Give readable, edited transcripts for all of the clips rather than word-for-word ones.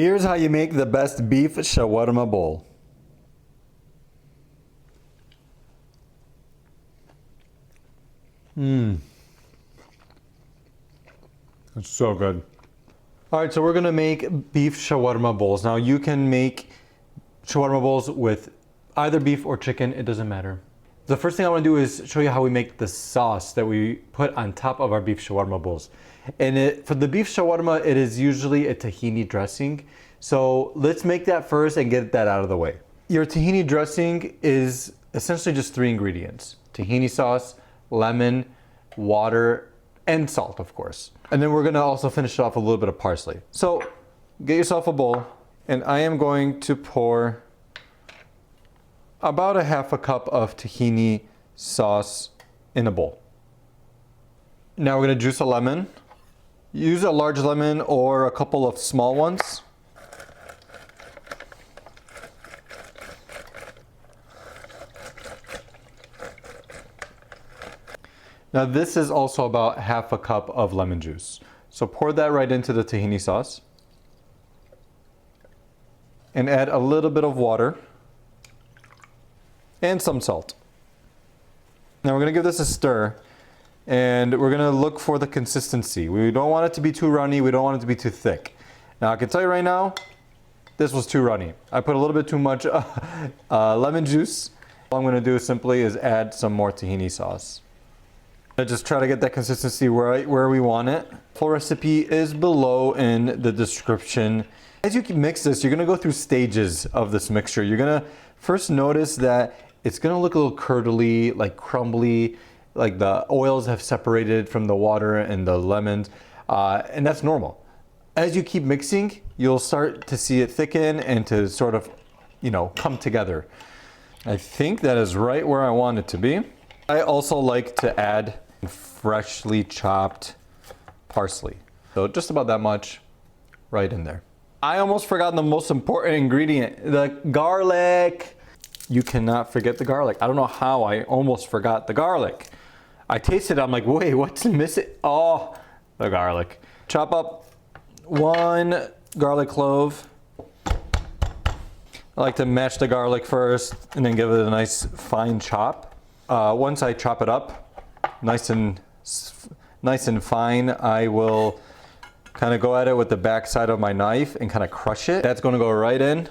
Here's how you make the best beef shawarma bowl. It's so good. All right, so we're gonna make beef shawarma bowls. Now you can make shawarma bowls with either beef or chicken, it doesn't matter. The first thing I wanna do is show you how we make the sauce that we put on top of our beef shawarma bowls. And for the beef shawarma, it is usually a tahini dressing. So let's make that first and get that out of the way. Your tahini dressing is essentially just 3 ingredients: tahini sauce, lemon, water, and salt, of course. And then we're gonna also finish it off with a little bit of parsley. So get yourself a bowl, and I am going to pour about a half a cup of tahini sauce in a bowl. Now we're gonna juice a lemon. Use a large lemon or a couple of small ones. Now this is also about half a cup of lemon juice. So pour that right into the tahini sauce. And add a little bit of water. And some salt. Now we're gonna give this a stir. And we're gonna look for the consistency. We don't want it to be too runny, we don't want it to be too thick. Now I can tell you right now, this was too runny. I put a little bit too much lemon juice. All I'm gonna do simply is add some more tahini sauce. I just try to get that consistency right where we want it. Full recipe is below in the description. As you mix this, you're gonna go through stages of this mixture. You're gonna first notice that it's gonna look a little curdly, like crumbly, like the oils have separated from the water and the lemons, and that's normal. As you keep mixing, you'll start to see it thicken and to sort of, come together. I think that is right where I want it to be. I also like to add freshly chopped parsley. So just about that much right in there. I almost forgot the most important ingredient, the garlic. You cannot forget the garlic. I don't know how I almost forgot the garlic. I tasted it, I'm like, wait, what's missing? Oh, the garlic. Chop up 1 garlic clove. I like to mash the garlic first and then give it a nice fine chop. Once I chop it up, nice and fine, I will kind of go at it with the back side of my knife and kind of crush it. That's going to go right in,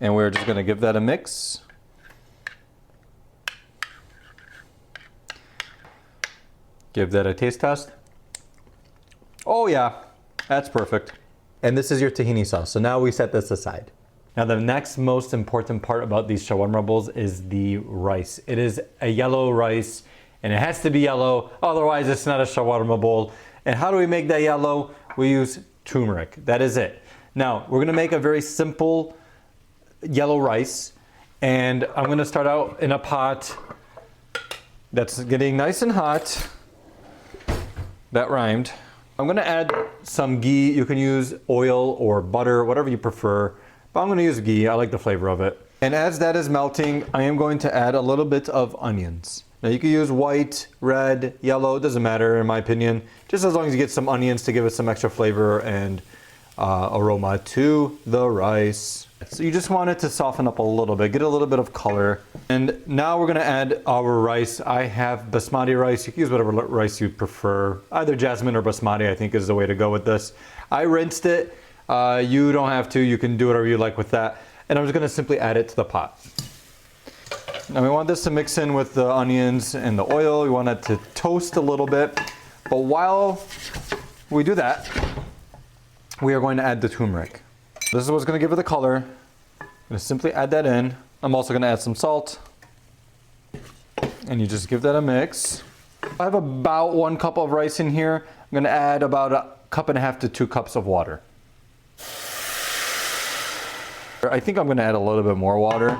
and we're just going to give that a mix. Give that a taste test. Oh yeah, that's perfect. And this is your tahini sauce. So now we set this aside. Now the next most important part about these shawarma bowls is the rice. It is a yellow rice, and it has to be yellow, otherwise it's not a shawarma bowl. And how do we make that yellow? We use turmeric, that is it. Now we're gonna make a very simple yellow rice, and I'm gonna start out in a pot that's getting nice and hot. That rhymed. I'm gonna add some ghee. You can use oil or butter, whatever you prefer. But I'm going to use ghee, I like the flavor of it. And as that is melting, I am going to add a little bit of onions. Now you can use white, red, yellow, it doesn't matter in my opinion. Just as long as you get some onions to give it some extra flavor and aroma to the rice. So you just want it to soften up a little bit, get a little bit of color. And now we're going to add our rice. I have basmati rice. You can use whatever rice you prefer. Either jasmine or basmati I think is the way to go with this. I rinsed it. You don't have to, you can do whatever you like with that. And I'm just gonna simply add it to the pot. Now we want this to mix in with the onions and the oil. We want it to toast a little bit. But while we do that, we are going to add the turmeric. This is what's gonna give it the color. I'm gonna simply add that in. I'm also gonna add some salt. And you just give that a mix. I have about 1 cup of rice in here. I'm gonna add about 1.5 cups to 2 cups of water. I think I'm going to add a little bit more water.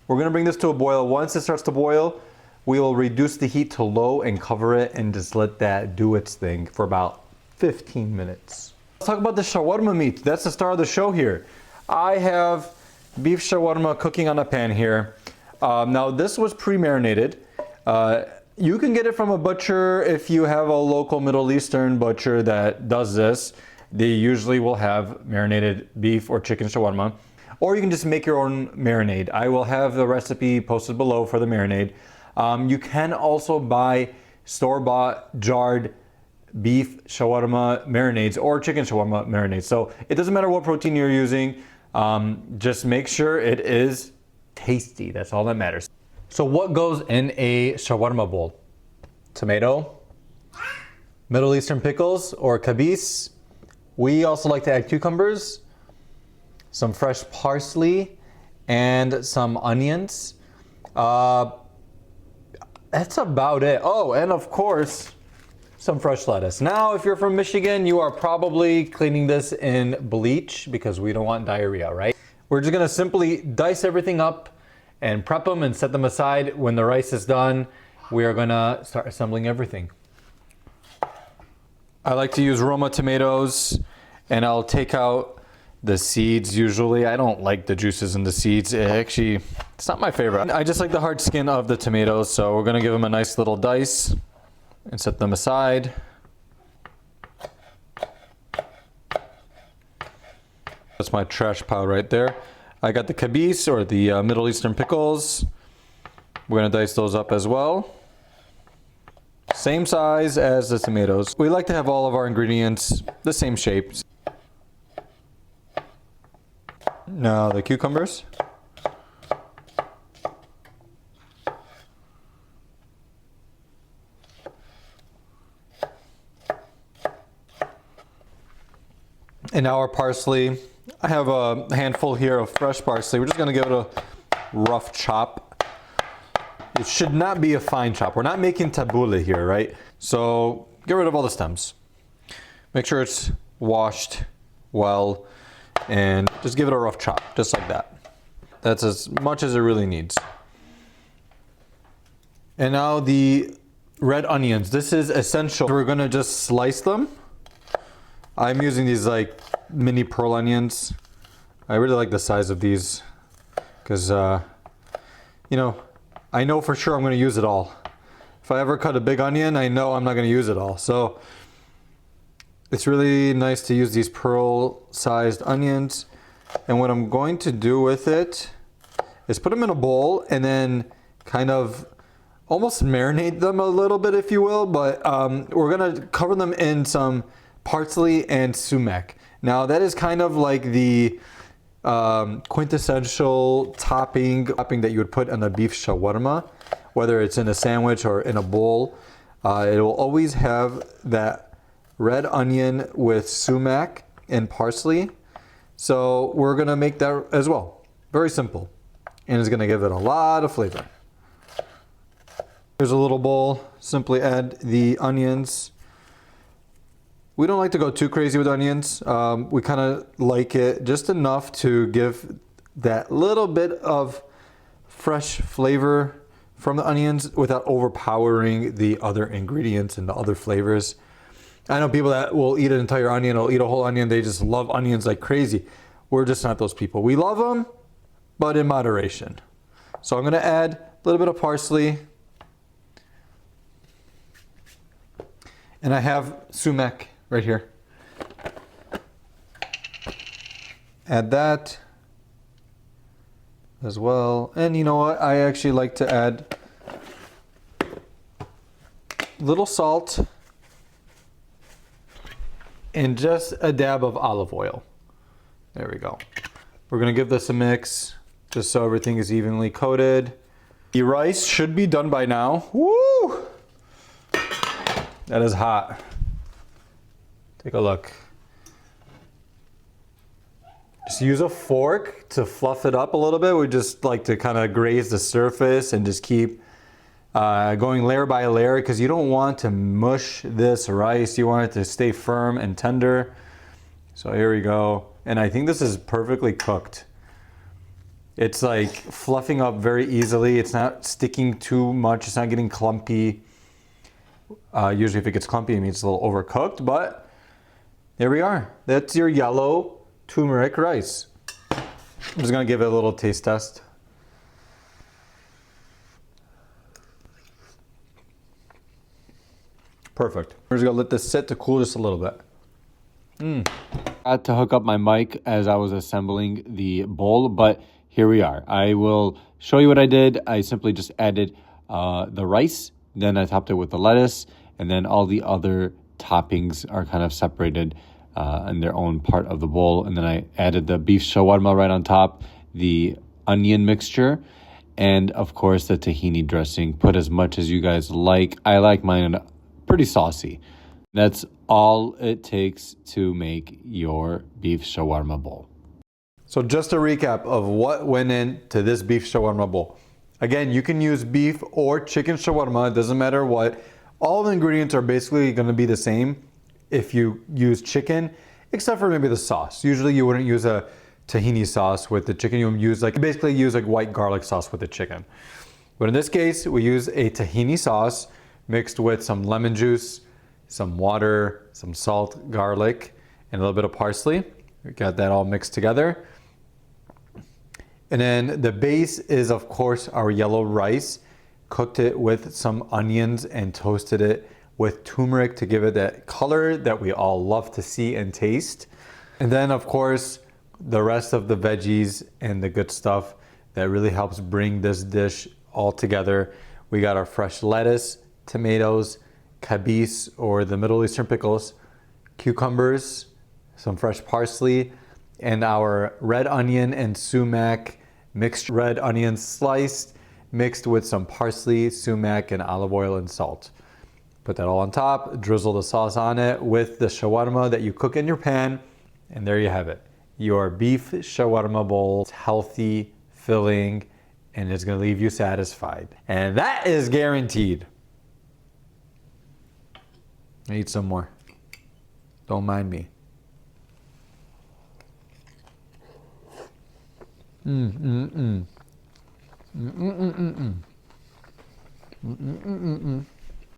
We're going to bring this to a boil. Once it starts to boil, we will reduce the heat to low and cover it and just let that do its thing for about 15 minutes. Let's talk about the shawarma meat. That's the star of the show here. I have beef shawarma cooking on a pan here. Now this was pre-marinated. You can get it from a butcher if you have a local Middle Eastern butcher that does this. They usually will have marinated beef or chicken shawarma, or you can just make your own marinade. I will have the recipe posted below for the marinade. You can also buy store-bought jarred beef shawarma marinades or chicken shawarma marinades. So it doesn't matter what protein you're using, just make sure it is tasty. That's all that matters. So what goes in a shawarma bowl? Tomato, Middle Eastern pickles or kabis. We also like to add cucumbers, some fresh parsley, and some onions. That's about it. Oh, and of course, some fresh lettuce. Now, if you're from Michigan, you are probably cleaning this in bleach because we don't want diarrhea, right? We're just gonna simply dice everything up and prep them and set them aside. When the rice is done, we are gonna start assembling everything. I like to use Roma tomatoes, and I'll take out the seeds usually. I don't like the juices in the seeds. It's not my favorite. I just like the hard skin of the tomatoes, so we're gonna give them a nice little dice and set them aside. That's my trash pile right there. I got the kabis or the Middle Eastern pickles. We're gonna dice those up as well. Same size as the tomatoes. We like to have all of our ingredients the same shape. Now the cucumbers. And now our parsley. I have a handful here of fresh parsley. We're just gonna give it a rough chop. It should not be a fine chop. We're not making tabbouleh here, right? So get rid of all the stems. Make sure it's washed well and just give it a rough chop, just like that. That's as much as it really needs. And now the red onions. This is essential. We're gonna just slice them. I'm using these like mini pearl onions. I really like the size of these because, you know, I know for sure I'm going to use it all. If I ever cut a big onion, I know I'm not going to use it all. So it's really nice to use these pearl-sized onions. And what I'm going to do with it is put them in a bowl and then kind of almost marinate them a little bit, if you will. But we're going to cover them in some parsley and sumac. Now that is kind of like the quintessential topping that you would put on a beef shawarma, whether it's in a sandwich or in a bowl. It will always have that red onion with sumac and parsley. So we're gonna make that as well. Very simple. And it's gonna give it a lot of flavor. Here's a little bowl. Simply add the onions. We don't like to go too crazy with onions. We kind of like it just enough to give that little bit of fresh flavor from the onions without overpowering the other ingredients and the other flavors. I know people that will eat an entire onion or eat a whole onion. They just love onions like crazy. We're just not those people. We love them, but in moderation. So I'm going to add a little bit of parsley. And I have sumac right here. Add that as well. And you know what? I actually like to add a little salt and just a dab of olive oil. There we go. We're gonna give this a mix just so everything is evenly coated. The rice should be done by now. Woo! That is hot. Take a look. Just use a fork to fluff it up a little bit. We just like to kind of graze the surface and just keep going layer by layer because you don't want to mush this rice. You want it to stay firm and tender. So here we go. And I think this is perfectly cooked. It's like fluffing up very easily. It's not sticking too much. It's not getting clumpy. Usually if it gets clumpy, it means it's a little overcooked, but there we are. That's your yellow turmeric rice. I'm just gonna give it a little taste test. Perfect. We're just gonna let this sit to cool just a little bit. I had to hook up my mic as I was assembling the bowl, but here we are. I will show you what I did. I simply just added the rice, then I topped it with the lettuce, and then all the other toppings are kind of separated in their own part of the bowl. And then I added the beef shawarma right on top, the onion mixture, and of course the tahini dressing. Put as much as you guys like. I like mine pretty saucy. That's all it takes to make your beef shawarma bowl. So just a recap of what went into this beef shawarma bowl. Again, you can use beef or chicken shawarma, it doesn't matter what. All the ingredients are basically going to be the same if you use chicken, except for maybe the sauce. Usually you wouldn't use a tahini sauce with the chicken. You would use basically use like white garlic sauce with the chicken. But in this case, we use a tahini sauce mixed with some lemon juice, some water, some salt, garlic, and a little bit of parsley. We got that all mixed together. And then the base is, of course, our yellow rice. Cooked it with some onions and toasted it with turmeric to give it that color that we all love to see and taste. And then, of course, the rest of the veggies and the good stuff that really helps bring this dish all together. We got our fresh lettuce, tomatoes, kabis or the Middle Eastern pickles, cucumbers, some fresh parsley, and our red onion and sumac mixed red onion sliced, mixed with some parsley, sumac, and olive oil and salt. Put that all on top, drizzle the sauce on it with the shawarma that you cook in your pan, and there you have it. Your beef shawarma bowl. It's healthy, filling, and it's gonna leave you satisfied. And that is guaranteed. I eat some more. Don't mind me.